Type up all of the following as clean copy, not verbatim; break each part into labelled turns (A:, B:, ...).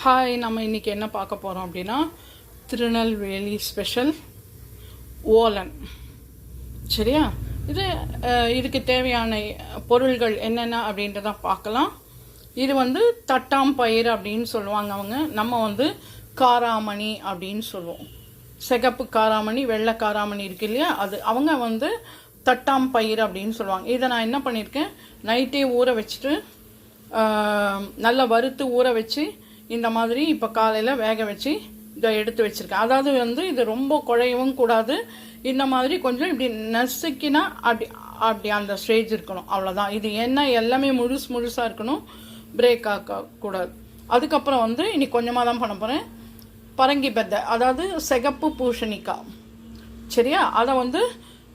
A: Hi, நம்ம இன்றைக்கி என்ன பார்க்க போகிறோம் அப்படின்னா திருநெல்வேலி ஸ்பெஷல் ஓலன். சரியா? இதுக்கு தேவையான பொருள்கள் என்னென்ன அப்படின்றத பார்க்கலாம். இது தட்டாம்பயிறு அப்படின்னு சொல்லுவாங்க அவங்க. நம்ம காராமணி அப்படின்னு சொல்லுவோம். சிகப்பு காராமணி, வெள்ளை காராமணி இருக்கு இல்லையா, அது அவங்க தட்டாம்பயிறு அப்படின்னு சொல்லுவாங்க. இதை நான் என்ன பண்ணியிருக்கேன், நைட்டே ஊற வச்சுட்டு நல்லா வறுத்து ஊற வச்சு இந்த மாதிரி இப்போ காலையில் வேக வச்சு இதை எடுத்து வச்சுருக்கேன். அதாவது இது ரொம்ப குழையவும் கூடாது, இந்த மாதிரி கொஞ்சம் இப்படி நசுக்கினா அப்படி அந்த ஸ்டேஜ் இருக்கணும், அவ்வளோதான். இது என்ன எல்லாமே முழுசாக இருக்கணும், பிரேக் ஆக்கக்கூடாது. அதுக்கப்புறம் இன்னைக்கு கொஞ்சமாக தான் பண்ண போகிறேன். பரங்கி பெத்தை, அதாவது சிகப்பு பூசணிக்காய். சரியா? அதை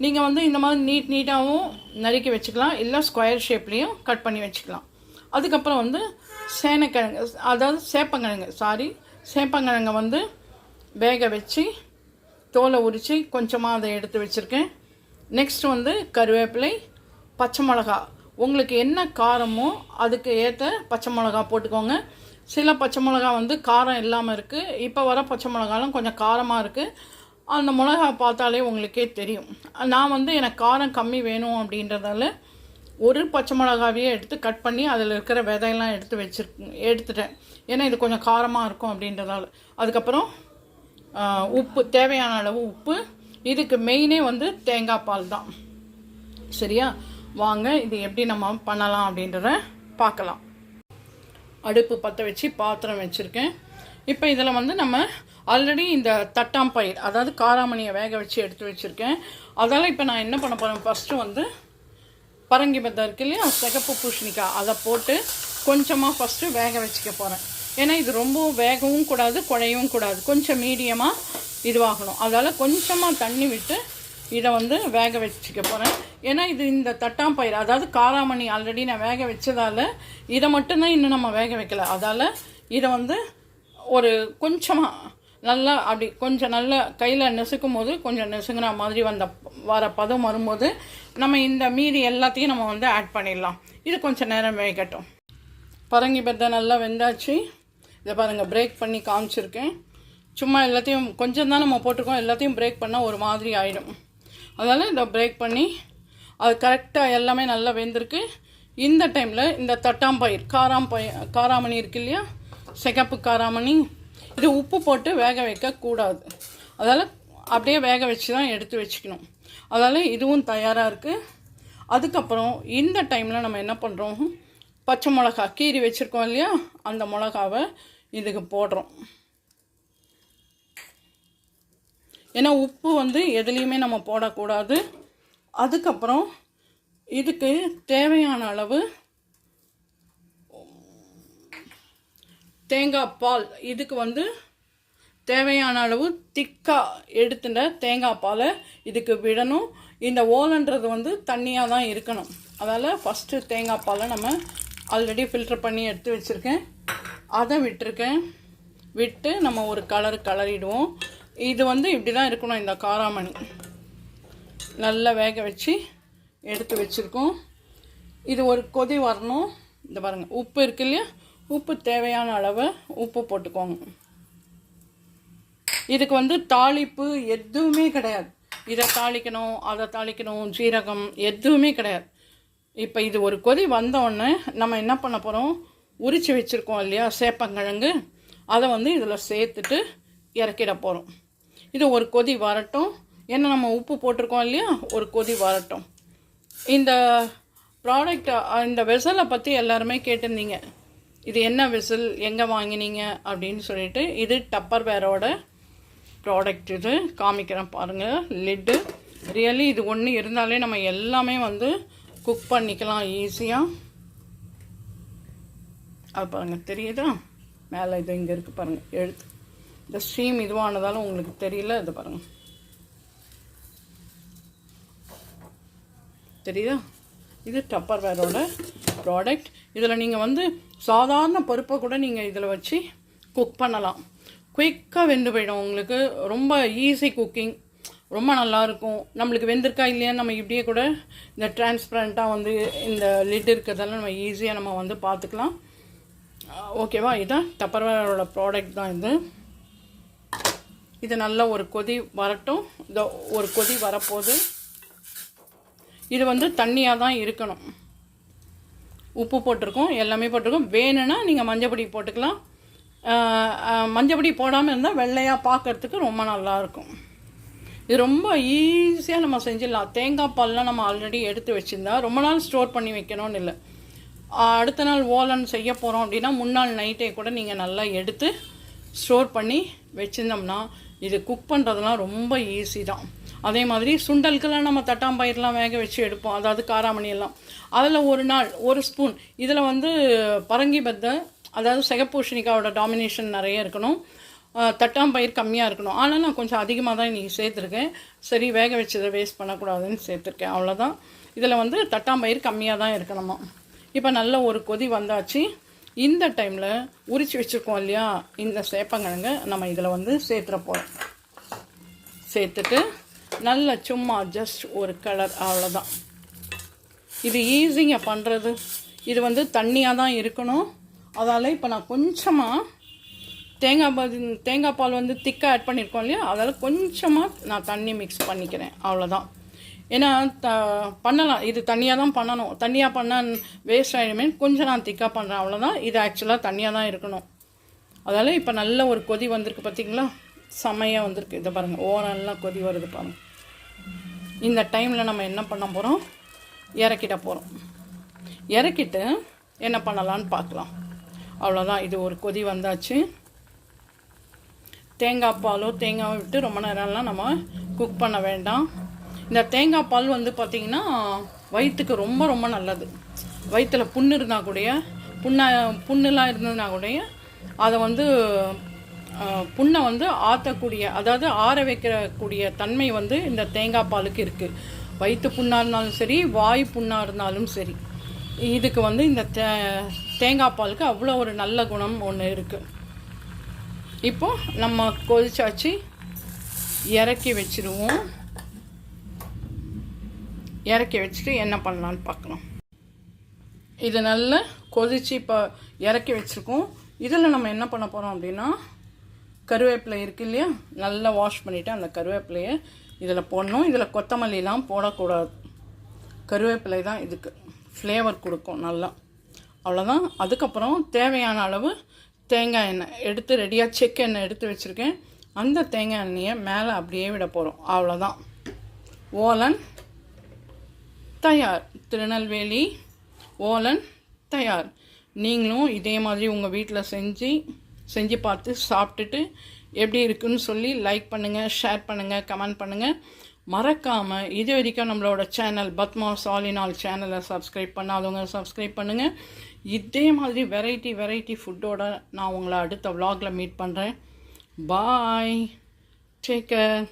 A: நீங்கள் இந்த மாதிரி நீட்டாகவும் நறுக்கி வச்சுக்கலாம், இல்லை ஸ்கொயர் ஷேப்லேயும் கட் பண்ணி வச்சுக்கலாம். அதுக்கப்புறம் சேனக்கிழங்கு, அதாவது சேப்பங்கிழங்க வேக வச்சு தோலை உரித்து கொஞ்சமாக அதை எடுத்து வச்சுருக்கேன். நெக்ஸ்ட் கருவேப்பிலை, பச்சை மிளகா. உங்களுக்கு என்ன காரமோ அதுக்கு ஏற்ற பச்சை மிளகா போட்டுக்கோங்க. சில பச்சை மிளகா காரம் இல்லாமல் இருக்குது. இப்போ வர பச்சை மிளகாலாம் கொஞ்சம் காரமாக இருக்குது. அந்த மிளகா பார்த்தாலே உங்களுக்கே தெரியும். நான் எனக்கு காரம் கம்மி வேணும் அப்படின்றதால ஒரு பச்சை மிளகாவையே எடுத்து கட் பண்ணி அதில் இருக்கிற விதையெல்லாம் எடுத்துட்டேன். ஏன்னா இது கொஞ்சம் காரமாக இருக்கும் அப்படின்றதால. அதுக்கப்புறம் உப்பு, தேவையான அளவு உப்பு. இதுக்கு மெயினே தேங்காய் பால் தான். சரியா? வாங்க இது எப்படி நம்ம பண்ணலாம் அப்படின்றத பார்க்கலாம். அடுப்பு பற்ற வச்சு பாத்திரம் வச்சுருக்கேன். இப்போ இதில் நம்ம ஆல்ரெடி இந்த தட்டாம்பயிர், அதாவது காராமணியை வேக வச்சு எடுத்து வச்சுருக்கேன். அதால் இப்போ நான் என்ன பண்ண போகிறேன், ஃபஸ்ட்டு பரங்கி பெத்தை இருக்கு இல்லையா, சிகப்பு பூசணிக்காய், அதை போட்டு கொஞ்சமாக ஃபஸ்ட்டு வேக வச்சுக்க போகிறேன். ஏன்னா இது ரொம்ப வேகவும் கூடாது, குழையவும் கூடாது, கொஞ்சம் மீடியமாக இதுவாகணும். அதால் கொஞ்சமாக தண்ணி விட்டு இதை வேக வச்சுக்க போகிறேன். ஏன்னா இது இந்த தட்டாம்பயிர், அதாவது காராமணி ஆல்ரெடி நான் வேக வச்சதால் இதை மட்டும்தான் இன்னும் நம்ம வேக வைக்கல. அதால் இதை ஒரு கொஞ்சமாக நல்லா அப்படி கொஞ்சம் நல்லா கையில் நெசுக்கும் போது கொஞ்சம் நெசுங்கிற மாதிரி வர பதம் வரும்போது நம்ம இந்த மீதி எல்லாத்தையும் நம்ம ஆட் பண்ணிடலாம். இது கொஞ்சம் நேரம் வேகட்டும். பரங்கி பெத்தை நல்லா வெந்தாச்சு. இதை பாருங்கள், பிரேக் பண்ணி காமிச்சிருக்கேன். சும்மா எல்லாத்தையும் கொஞ்சம் தான் நம்ம போட்டிருக்கோம், எல்லாத்தையும் பிரேக் பண்ணால் ஒரு மாதிரி ஆகிடும். அதனால் இதை பிரேக் பண்ணி அது கரெக்டாக எல்லாமே நல்லா வெந்திருக்கு. இந்த டைமில் இந்த தட்டாம்பயிர் காராமணி இருக்கு இல்லையா, சிகப்பு காராமணி, இது உப்பு போட்டு வேக வைக்கக்கூடாது. அதால் அப்படியே வேக வச்சு தான் எடுத்து வச்சுக்கணும். அதால் இதுவும் தயாராக இருக்குது. அதுக்கப்புறம் இந்த டைமில் நம்ம என்ன பண்ணுறோம், பச்சை மிளகா கீறி வச்சுருக்கோம் இல்லையா, அந்த மிளகாவை இதுக்கு போடுறோம். ஏன்னா உப்பு எதுலேயுமே நம்ம போடக்கூடாது. அதுக்கப்புறம் இதுக்கு தேவையான அளவு தேங்காய் பால், இதுக்கு தேவையான அளவு திக்காக எடுத்துட்ட தேங்காய் பாலை இதுக்கு விடணும். இந்த ஓலன்றது தண்ணியாக தான் இருக்கணும். அதால் ஃபஸ்ட்டு தேங்காய் பாலை நம்ம ஆல்ரெடி ஃபில்டர் பண்ணி எடுத்து வச்சுருக்கேன், அதை விட்டுருக்கேன். விட்டு நம்ம ஒரு கலரிடுவோம். இது இப்படி தான் இருக்கணும். இந்த காராமணி நல்லா வேக வச்சு எடுத்து வச்சுருக்கோம். இது ஒரு கொதி வரணும். இந்த பாருங்கள், உப்பு இருக்கு இல்லையா, உப்பு தேவையான அளவு உப்பு போட்டுக்கோங்க. இதுக்கு தாளிப்பு எதுவுமே கிடையாது. இதை தாளிக்கணும், அதை தாளிக்கணும், ஜீரகம் எதுவுமே கிடையாது. இப்போ இது ஒரு கொதி வந்தோடனே நம்ம என்ன பண்ண போகிறோம், உரித்து வச்சுருக்கோம் இல்லையா சேப்பங்கிழங்கு, அதை இதில் சேர்த்துட்டு இறக்கிட போகிறோம். இது ஒரு கொதி வரட்டும். ஏன்னா நம்ம உப்பு போட்டிருக்கோம் இல்லையா, ஒரு கொதி வரட்டும். இந்த ப்ராடக்ட், இந்த வெசலை பற்றி எல்லாருமே கேட்டிருந்தீங்க. இது என்ன விசில், எங்கே வாங்கினீங்க அப்படின்னு சொல்லிட்டு. இது டப்பர்வேரோட ப்ராடக்ட். இது காமிக்கிறேன் பாருங்கள், லிட்டு. ரியலி இது ஒன்று இருந்தாலே நம்ம எல்லாமே குக் பண்ணிக்கலாம் ஈஸியாக. அது பாருங்கள், தெரியுதா மேலே, இது இங்கே இருக்குது பாருங்கள் எழுத்து. இந்த ஸ்ட்ரீம் இதுவானதாலும் உங்களுக்கு தெரியல. இது பாருங்கள், தெரியுதா? இது டப்பர்வேரோட ப்ராடக்ட். இதில் நீங்கள் சாதாரண பருப்பை கூட நீங்கள் இதில் வச்சு குக் பண்ணலாம். குயிக்காக வெந்து போயிடும் உங்களுக்கு. ரொம்ப ஈஸி குக்கிங், ரொம்ப நல்லாயிருக்கும். நம்மளுக்கு வெந்திருக்கா இல்லையா நம்ம இப்படியே கூட இந்த டிரான்ஸ்பரண்ட்டாக இந்த லிட் இருக்கிறதால நம்ம ஈஸியாக நம்ம பார்த்துக்கலாம். ஓகேவா? இதான் டப்பர்வேரோட ப்ராடக்ட் தான் இது. இது நல்லா ஒரு கொதி வரட்டும். இதோ ஒரு கொதி வரப்போகுது. இது வந்து தண்ணியாக தான் இருக்கணும். உப்பு போட்டிருக்கோம், எல்லாமே போட்டிருக்கோம். வேணும்னா நீங்கள் மஞ்சப்பொடி போட்டுக்கலாம். மஞ்சப்பொடி போடாமல் இருந்தால் வெள்ளையாக பார்க்குறதுக்கு ரொம்ப நல்லாயிருக்கும். இது ரொம்ப ஈஸியாக நம்ம செஞ்சிடலாம். தேங்காய் பால்லாம் நம்ம ஆல்ரெடி எடுத்து வச்சுருந்தா ரொம்ப நாள் ஸ்டோர் பண்ணி வைக்கணும்னு இல்லை. அடுத்த நாள் ஓலன் செய்ய போகிறோம் அப்படின்னா முன்னாள் நைட்டே கூட நீங்கள் நல்லா எடுத்து ஸ்டோர் பண்ணி வச்சுருந்தோம்னா இது குக் பண்ணுறதுலாம் ரொம்ப ஈஸி தான். அதே மாதிரி சுண்டலுக்கெல்லாம் நம்ம தட்டாம்பயிரெலாம் வேக வச்சு எடுப்போம், அதாவது காராமணி எல்லாம். அதில் ஒரு நாள் ஒரு ஸ்பூன் இதில் வந்து பரங்கி பத்தை, அதாவது சிகப்பூசணிக்காவோட டாமினேஷன் நிறைய இருக்கணும், தட்டாம்பயிர் கம்மியாக இருக்கணும். ஆனால் நான் கொஞ்சம் அதிகமாக தான் இன்றைக்கி சேர்த்துருக்கேன். சரி, வேக வச்சதை வேஸ்ட் பண்ணக்கூடாதுன்னு சேர்த்துருக்கேன், அவ்வளோதான். இதில் வந்து தட்டாம்பயிர் கம்மியாக தான் இருக்கணுமா. இப்போ நல்ல ஒரு கொதி வந்தாச்சு. இந்த டைமில் உரிச்சு வச்சுருக்கோம் இல்லையா, இந்த சேப்பங்கிழங்க நம்ம இதில் வந்து சேர்த்துற போகிறோம். சேர்த்துட்டு நல்ல சும்மா ஜஸ்ட் ஒரு கலர், அவ்வளோதான். இது ஈஸிங்க பண்ணுறது. இது வந்து தண்ணியாக தான் இருக்கணும். அதால் இப்போ நான் கொஞ்சமாக தேங்காய் பால் வந்து திக்காக ஆட் பண்ணியிருக்கோம் இல்லையா, அதால் கொஞ்சமாக நான் தண்ணி மிக்ஸ் பண்ணிக்கிறேன், அவ்வளோதான். ஏன்னா பண்ணலாம், இது தண்ணியாக தான் பண்ணணும். தண்ணியாக பண்ணால் வேஸ்ட் ஆகிடுமே, கொஞ்சம் நான் திக்காக பண்ணுறேன், அவ்வளோதான். இது ஆக்சுவலாக தண்ணியாக தான் இருக்கணும். அதால் இப்போ நல்ல ஒரு கொதி வந்திருக்கு பார்த்தீங்களா, செமையாக வந்திருக்கு. இதை பாருங்கள், ஓரெல்லாம் கொதி வருது பாருங்கள். இந்த டைமில் நம்ம என்ன பண்ண போகிறோம், இறக்கிட்ட போகிறோம். இறக்கிட்டு என்ன பண்ணலான்னு பார்க்கலாம், அவ்வளோதான். இது ஒரு கொதி வந்தாச்சு. தேங்காய் பாலோ தேங்காய் விட்டு ரொம்ப நேரம்லாம் நம்ம குக் பண்ண வேண்டாம். இந்த தேங்காய் பால் வந்து பார்த்திங்கன்னா வயிற்றுக்கு ரொம்ப ரொம்ப நல்லது. வயிற்றில் புண்ணு இருந்தால் கூடய புண்ணுலாம் இருந்ததுனா கூடய அதை வந்து புண்ணை வந்து ஆற்றக்கூடிய, அதாவது ஆற வைக்கக்கூடிய தன்மை வந்து இந்த தேங்காய் பாலுக்கு இருக்குது. வயிற்று புண்ணாக இருந்தாலும் சரி, வாய் புண்ணாக இருந்தாலும் சரி, இதுக்கு வந்து இந்த தேங்காய் பாலுக்கு அவ்வளோ ஒரு நல்ல குணம் ஒன்று இருக்குது. இப்போது நம்ம கொதிச்சாச்சு, இறக்கி வச்சுருவோம். இறக்கி வச்சுட்டு என்ன பண்ணலான்னு பார்க்கலாம். இது நல்லா கொதிச்சு இப்போ இறக்கி வச்சுருக்கோம். இதில் நம்ம என்ன பண்ண போகிறோம் அப்படின்னா, கருவேப்பிலை இருக்குது இல்லையா, நல்லா வாஷ் பண்ணிவிட்டு அந்த கருவேப்பிலையை இதில் போடணும். இதில் கொத்தமல்லிலாம் போடக்கூடாது. கருவேப்பிலை தான் இதுக்கு ஃப்ளேவர் கொடுக்கும் நல்லா, அவ்வளோதான். அதுக்கப்புறம் தேவையான அளவு தேங்காய் எண்ணெய் எடுத்து ரெடியாக செக் எண்ணெய் எடுத்து வச்சுருக்கேன். அந்த தேங்காய் எண்ணெயை மேலே அப்படியே விட போகிறோம், அவ்வளோதான். ஓலன் தயார். திருநெல்வேலி ஓலன் தயார். நீங்களும் இதே மாதிரி உங்கள் வீட்டில் செஞ்சு பார்த்து சாப்பிட்டுட்டு எப்படி இருக்குன்னு சொல்லி லைக் பண்ணுங்கள், ஷேர் பண்ணுங்கள், கமெண்ட் பண்ணுங்கள். மறக்காமல் இது வரைக்கும் நம்மளோட channel Padma's all in all சேனலை சப்ஸ்கிரைப் பண்ணாதவங்க சப்ஸ்கிரைப் பண்ணுங்கள். இதே மாதிரி வெரைட்டி ஃபுட்டோட நான் உங்களை அடுத்த vlogல மீட் பண்ணுறேன். பாய், டேக் கேர்.